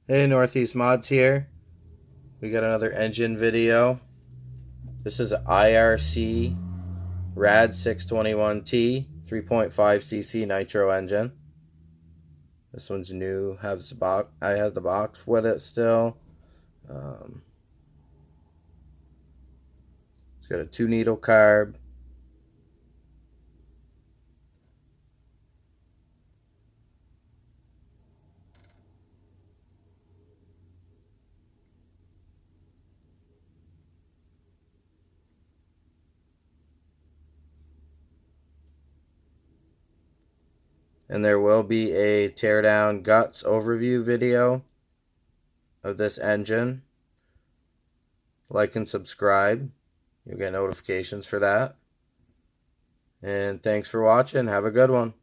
Hey, Northeast Mods here. We got another engine video. This is an IRC RAD621T 3.5cc nitro engine. This one's new. Has the box. I have the box with it still. It's got a 2-needle carb. And there will be a teardown guts overview video of this engine. Like and subscribe. You'll get notifications for that. And thanks for watching. Have a good one.